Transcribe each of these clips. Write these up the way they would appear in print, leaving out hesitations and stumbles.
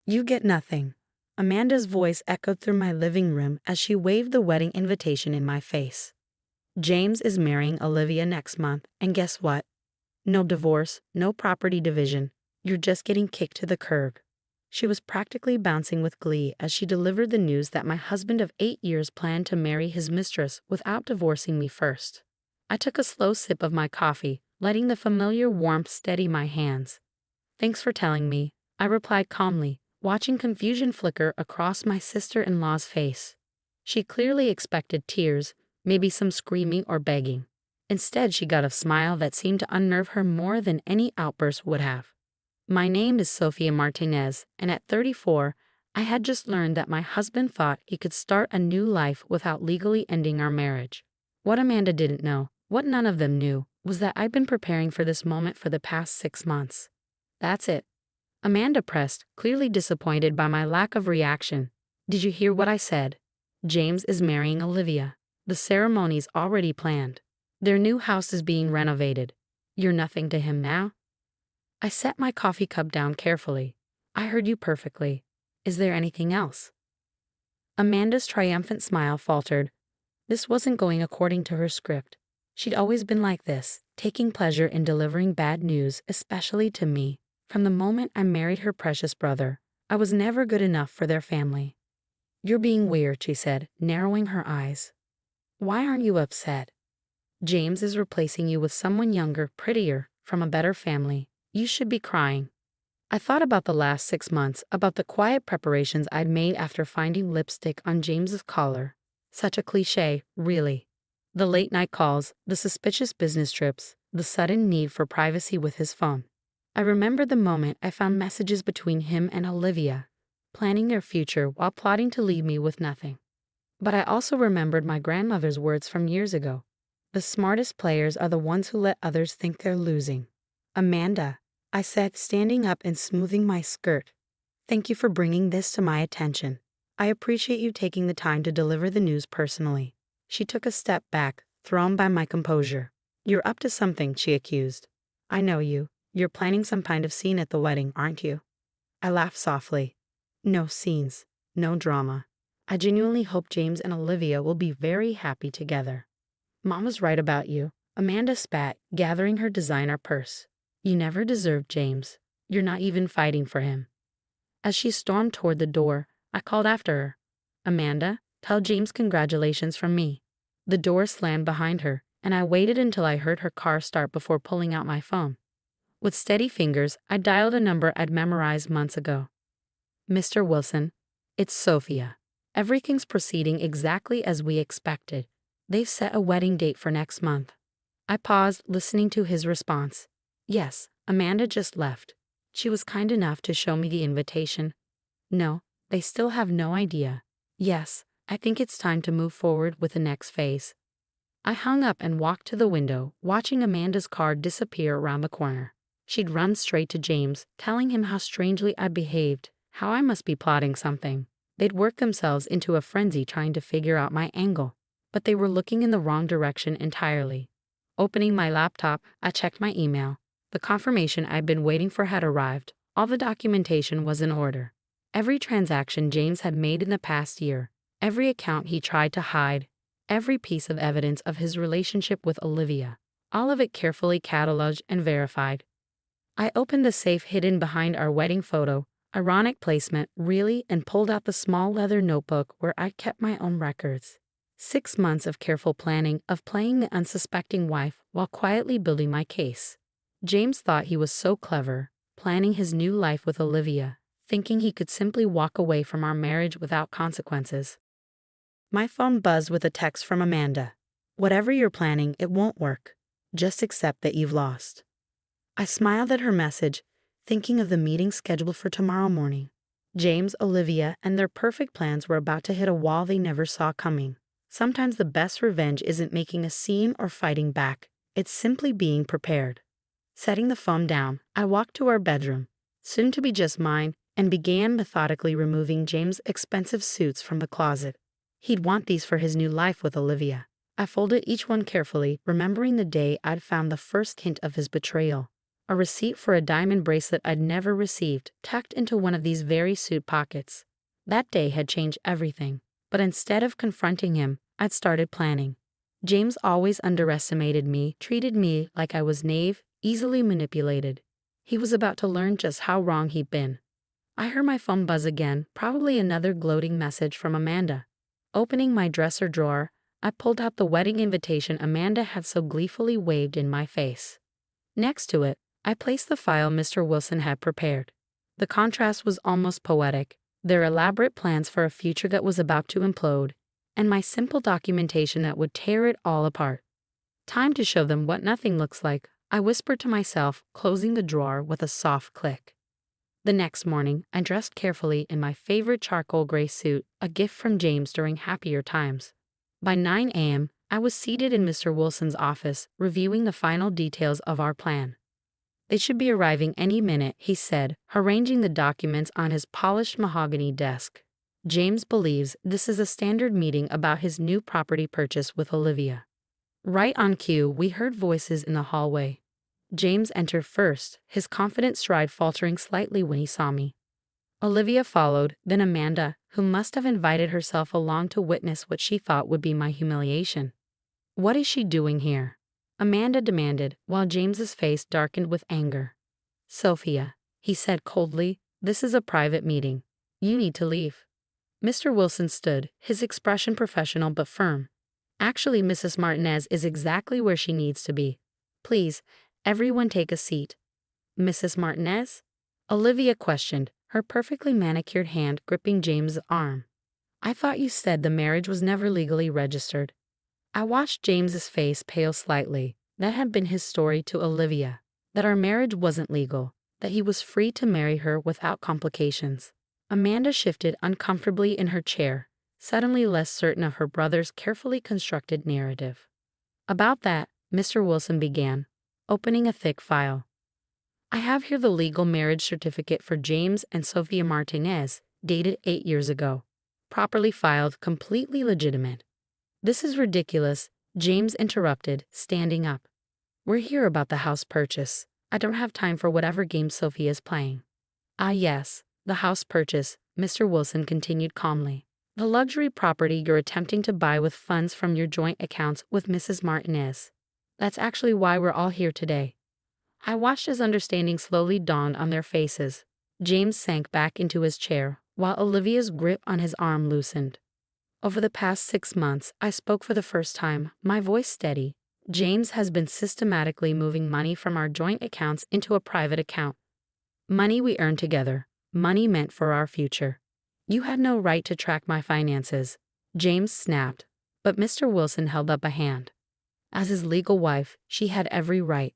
You get nothing. Amanda's voice echoed through my living room as she waved the wedding invitation in my face. James is marrying Olivia next month, and guess what? No divorce, no property division. You're just getting kicked to the curb. She was practically bouncing with glee as she delivered the news that my husband of 8 years planned to marry his mistress without divorcing me first. I took a slow sip of my coffee, letting the familiar warmth steady my hands. Thanks for telling me, I replied calmly, watching confusion flicker across my sister-in-law's face. She clearly expected tears, maybe some screaming or begging. Instead, she got a smile that seemed to unnerve her more than any outburst would have. My name is Sofia Martinez, and at 34, I had just learned that my husband thought he could start a new life without legally ending our marriage. What Amanda didn't know, what none of them knew, was that I'd been preparing for this moment for the past 6 months. That's it. Amanda pressed, clearly disappointed by my lack of reaction. Did you hear what I said? James is marrying Olivia. The ceremony's already planned. Their new house is being renovated. You're nothing to him now? I set my coffee cup down carefully. I heard you perfectly. Is there anything else? Amanda's triumphant smile faltered. This wasn't going according to her script. She'd always been like this, taking pleasure in delivering bad news, especially to me. From the moment I married her precious brother, I was never good enough for their family. You're being weird, she said, narrowing her eyes. Why aren't you upset? James is replacing you with someone younger, prettier, from a better family. You should be crying. I thought about the last 6 months, about the quiet preparations I'd made after finding lipstick on James's collar. Such a cliché, really. The late-night calls, the suspicious business trips, the sudden need for privacy with his phone. I remembered the moment I found messages between him and Olivia, planning their future while plotting to leave me with nothing. But I also remembered my grandmother's words from years ago. The smartest players are the ones who let others think they're losing. Amanda, I said, standing up and smoothing my skirt. Thank you for bringing this to my attention. I appreciate you taking the time to deliver the news personally. She took a step back, thrown by my composure. You're up to something, she accused. I know you. You're planning some kind of scene at the wedding, aren't you? I laughed softly. No scenes, no drama. I genuinely hope James and Olivia will be very happy together. Mom was right about you, Amanda spat, gathering her designer purse. You never deserved James. You're not even fighting for him. As she stormed toward the door, I called after her. Amanda, tell James congratulations from me. The door slammed behind her, and I waited until I heard her car start before pulling out my phone. With steady fingers, I dialed a number I'd memorized months ago. Mr. Wilson, it's Sophia. Everything's proceeding exactly as we expected. They've set a wedding date for next month. I paused, listening to his response. Yes, Amanda just left. She was kind enough to show me the invitation. No, they still have no idea. Yes, I think it's time to move forward with the next phase. I hung up and walked to the window, watching Amanda's car disappear around the corner. She'd run straight to James, telling him how strangely I'd behaved, how I must be plotting something. They'd worked themselves into a frenzy trying to figure out my angle, but they were looking in the wrong direction entirely. Opening my laptop, I checked my email. The confirmation I'd been waiting for had arrived. All the documentation was in order. Every transaction James had made in the past year, every account he tried to hide, every piece of evidence of his relationship with Olivia, all of it carefully cataloged and verified. I opened the safe hidden behind our wedding photo, ironic placement, really, and pulled out the small leather notebook where I kept my own records. 6 months of careful planning, of playing the unsuspecting wife while quietly building my case. James thought he was so clever, planning his new life with Olivia, thinking he could simply walk away from our marriage without consequences. My phone buzzed with a text from Amanda. Whatever you're planning, it won't work. Just accept that you've lost. I smiled at her message, thinking of the meeting scheduled for tomorrow morning. James, Olivia, and their perfect plans were about to hit a wall they never saw coming. Sometimes the best revenge isn't making a scene or fighting back. It's simply being prepared. Setting the phone down, I walked to our bedroom, soon to be just mine, and began methodically removing James' expensive suits from the closet. He'd want these for his new life with Olivia. I folded each one carefully, remembering the day I'd found the first hint of his betrayal. a receipt for a diamond bracelet I'd never received, tucked into one of these very suit pockets. That day had changed everything, but instead of confronting him, I'd started planning. James always underestimated me, treated me like I was naive, easily manipulated. He was about to learn just how wrong he'd been. I heard my phone buzz again, probably another gloating message from Amanda. Opening my dresser drawer, I pulled out the wedding invitation Amanda had so gleefully waved in my face. Next to it, I placed the file Mr. Wilson had prepared. The contrast was almost poetic, their elaborate plans for a future that was about to implode, and my simple documentation that would tear it all apart. Time to show them what nothing looks like, I whispered to myself, closing the drawer with a soft click. The next morning, I dressed carefully in my favorite charcoal gray suit, a gift from James during happier times. By 9 a.m., I was seated in Mr. Wilson's office, reviewing the final details of our plan. They should be arriving any minute, he said, arranging the documents on his polished mahogany desk. James believes this is a standard meeting about his new property purchase with Olivia. Right on cue, we heard voices in the hallway. James entered first, his confident stride faltering slightly when he saw me. Olivia followed, then Amanda, who must have invited herself along to witness what she thought would be my humiliation. "What is she doing here?" Amanda demanded, while James's face darkened with anger. "Sophia," he said coldly, "this is a private meeting. You need to leave." Mr. Wilson stood, his expression professional but firm. "Actually, Mrs. Martinez is exactly where she needs to be. Please, everyone take a seat." "Mrs. Martinez?" Olivia questioned, her perfectly manicured hand gripping James's arm. "I thought you said the marriage was never legally registered." I watched James's face pale slightly. That had been his story to Olivia, that our marriage wasn't legal, that he was free to marry her without complications. Amanda shifted uncomfortably in her chair, suddenly less certain of her brother's carefully constructed narrative. "About that," Mr. Wilson began, opening a thick file. "I have here the legal marriage certificate for James and Sophia Martinez, dated 8 years ago. Properly filed, completely legitimate." "This is ridiculous," James interrupted, standing up. "We're here about the house purchase. I don't have time for whatever game Sophia is playing." "Ah yes, the house purchase," Mr. Wilson continued calmly. "The luxury property you're attempting to buy with funds from your joint accounts with Mrs. Martinez. That's actually why we're all here today." I watched as understanding slowly dawned on their faces. James sank back into his chair, while Olivia's grip on his arm loosened. "Over the past 6 months, I spoke for the first time, my voice steady. James has been systematically moving money from our joint accounts into a private account. Money we earned together, money meant for our future. You had no right to track my finances," James snapped, but Mr. Wilson held up a hand. As his legal wife, she had every right.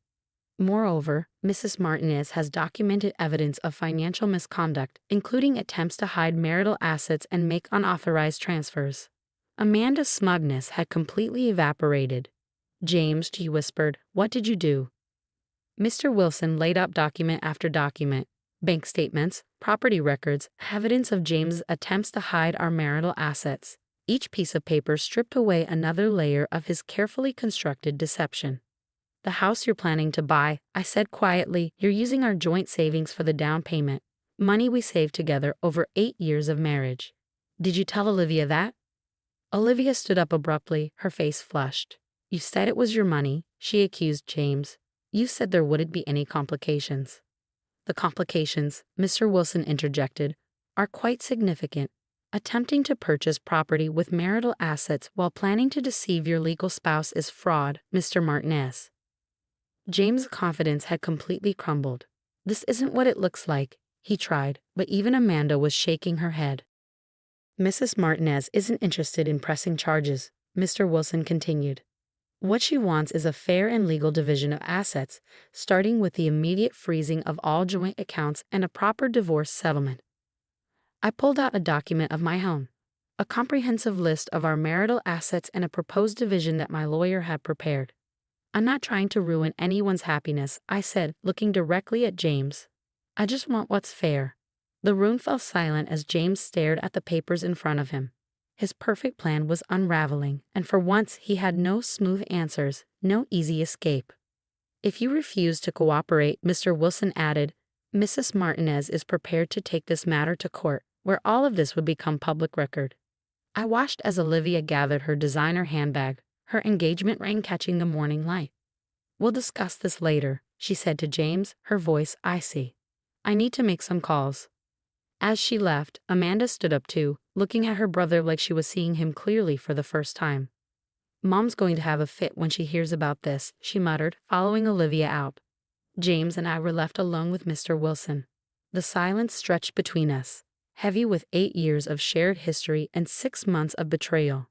Moreover, Mrs. Martinez has documented evidence of financial misconduct, including attempts to hide marital assets and make unauthorized transfers. Amanda's smugness had completely evaporated. "James," she whispered, "what did you do?" Mr. Wilson laid out document after document, bank statements, property records, evidence of James's attempts to hide our marital assets. Each piece of paper stripped away another layer of his carefully constructed deception. "The house you're planning to buy," I said quietly, "you're using our joint savings for the down payment, money we saved together over 8 years of marriage. Did you tell Olivia that?" Olivia stood up abruptly, her face flushed. "You said it was your money," she accused James. "You said there wouldn't be any complications." "The complications," Mr. Wilson interjected, "are quite significant. Attempting to purchase property with marital assets while planning to deceive your legal spouse is fraud, Mr. Martinez." James' confidence had completely crumbled. "This isn't what it looks like," he tried, but even Amanda was shaking her head. "Mrs. Martinez isn't interested in pressing charges," Mr. Wilson continued. "What she wants is a fair and legal division of assets, starting with the immediate freezing of all joint accounts and a proper divorce settlement." I pulled out a document of my own, a comprehensive list of our marital assets and a proposed division that my lawyer had prepared. "I'm not trying to ruin anyone's happiness," I said, looking directly at James. "I just want what's fair." The room fell silent as James stared at the papers in front of him. His perfect plan was unraveling, and for once he had no smooth answers, no easy escape. If you refuse to cooperate, Mr. Wilson added, Mrs. Martinez is prepared to take this matter to court, where all of this would become public record. I watched as Olivia gathered her designer handbag, her engagement ring catching the morning light. We'll discuss this later, she said to James, her voice icy. I need to make some calls. As she left, Amanda stood up too, looking at her brother like she was seeing him clearly for the first time. Mom's going to have a fit when she hears about this, she muttered, following Olivia out. James and I were left alone with Mr. Wilson. The silence stretched between us, heavy with 8 years of shared history and 6 months of betrayal.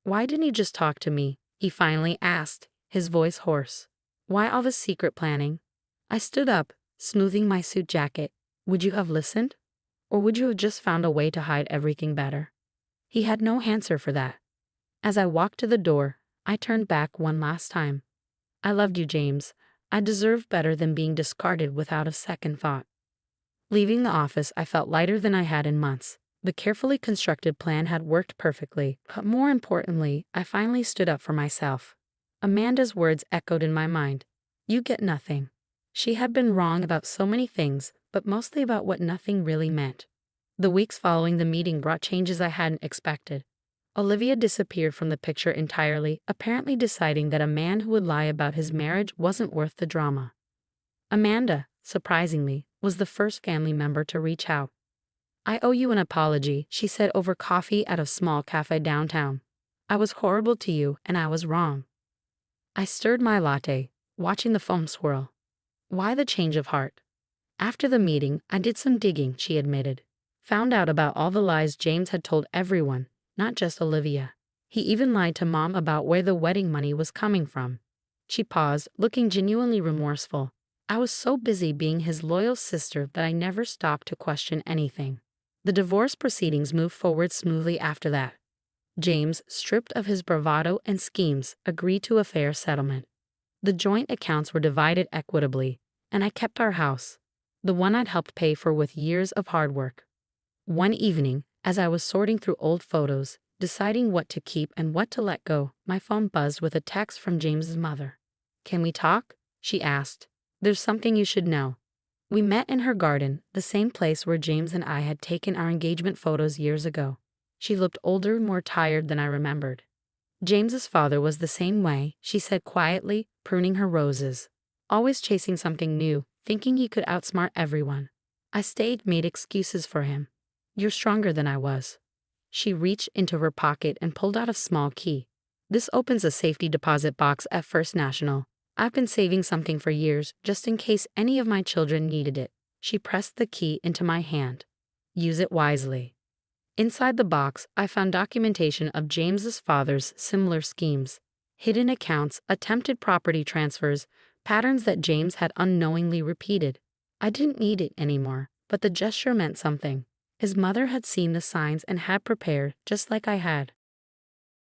Why didn't you just talk to me? He finally asked, his voice hoarse. Why all this secret planning? I stood up, smoothing my suit jacket. Would you have listened? Or would you have just found a way to hide everything better? He had no answer for that. As I walked to the door, I turned back one last time. I loved you, James. I deserved better than being discarded without a second thought. Leaving the office, I felt lighter than I had in months. The carefully constructed plan had worked perfectly, but more importantly, I finally stood up for myself. Amanda's words echoed in my mind. You get nothing. She had been wrong about so many things, but mostly about what nothing really meant. The weeks following the meeting brought changes I hadn't expected. Olivia disappeared from the picture entirely, apparently deciding that a man who would lie about his marriage wasn't worth the drama. Amanda, surprisingly, was the first family member to reach out. I owe you an apology, she said over coffee at a small cafe downtown. I was horrible to you, and I was wrong. I stirred my latte, watching the foam swirl. Why the change of heart? After the meeting, I did some digging, she admitted. Found out about all the lies James had told everyone, not just Olivia. He even lied to Mom about where the wedding money was coming from. She paused, looking genuinely remorseful. I was so busy being his loyal sister that I never stopped to question anything. The divorce proceedings moved forward smoothly after that. James, stripped of his bravado and schemes, agreed to a fair settlement. The joint accounts were divided equitably, and I kept our house, the one I'd helped pay for with years of hard work. One evening, as I was sorting through old photos, deciding what to keep and what to let go, my phone buzzed with a text from James's mother. Can we talk? She asked. There's something you should know. We met in her garden, the same place where James and I had taken our engagement photos years ago. She looked older, more tired than I remembered. James's father was the same way, she said quietly, pruning her roses. Always chasing something new, thinking he could outsmart everyone. I stayed, made excuses for him. You're stronger than I was. She reached into her pocket and pulled out a small key. This opens a safety deposit box at First National. I've been saving something for years, just in case any of my children needed it. She pressed the key into my hand. Use it wisely. Inside the box, I found documentation of James's father's similar schemes. Hidden accounts, attempted property transfers, patterns that James had unknowingly repeated. I didn't need it anymore, but the gesture meant something. His mother had seen the signs and had prepared, just like I had.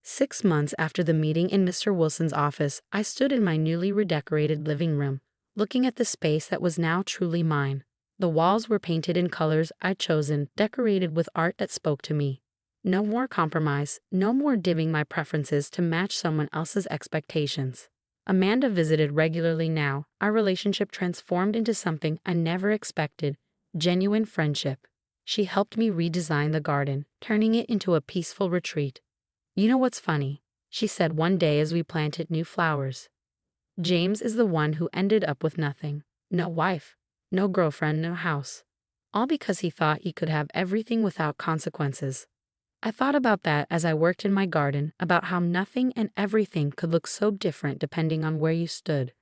6 months after the meeting in Mr. Wilson's office, I stood in my newly redecorated living room, looking at the space that was now truly mine. The walls were painted in colors I'd chosen, decorated with art that spoke to me. No more compromise, no more dimming my preferences to match someone else's expectations. Amanda visited regularly now, our relationship transformed into something I never expected, genuine friendship. She helped me redesign the garden, turning it into a peaceful retreat. You know what's funny? She said one day as we planted new flowers. James is the one who ended up with nothing. No wife, no girlfriend, no house. All because he thought he could have everything without consequences. I thought about that as I worked in my garden, about how nothing and everything could look so different depending on where you stood.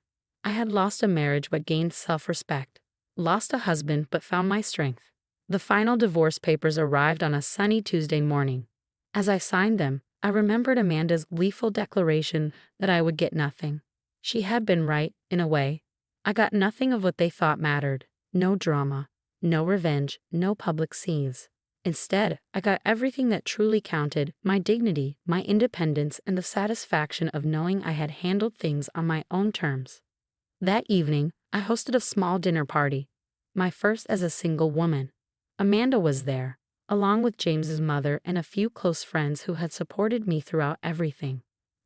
I had lost a marriage but gained self-respect. Lost a husband but found my strength. The final divorce papers arrived on a sunny Tuesday morning. As I signed them, I remembered Amanda's gleeful declaration that I would get nothing. She had been right, in a way. I got nothing of what they thought mattered. No drama, no revenge, no public scenes. Instead, I got everything that truly counted, my dignity, my independence, and the satisfaction of knowing I had handled things on my own terms. That evening, I hosted a small dinner party, my first as a single woman. Amanda was there, along with James's mother and a few close friends who had supported me throughout everything.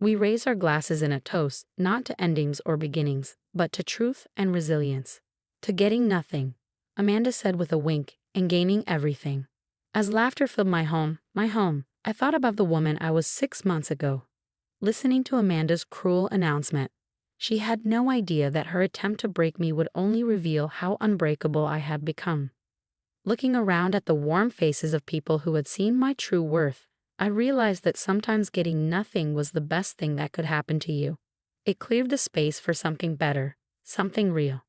We raise our glasses in a toast, not to endings or beginnings, but to truth and resilience. To getting nothing, Amanda said with a wink, and gaining everything. As laughter filled my home, I thought about the woman I was 6 months ago. Listening to Amanda's cruel announcement, she had no idea that her attempt to break me would only reveal how unbreakable I had become. Looking around at the warm faces of people who had seen my true worth, I realized that sometimes getting nothing was the best thing that could happen to you. It cleared the space for something better, something real.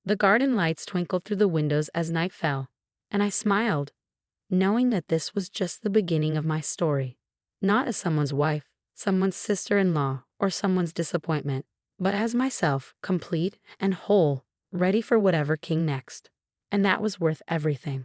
The garden lights twinkled through the windows as night fell, and I smiled, knowing that this was just the beginning of my story. Not as someone's wife, someone's sister-in-law, or someone's disappointment, but as myself, complete and whole, ready for whatever came next. And that was worth everything.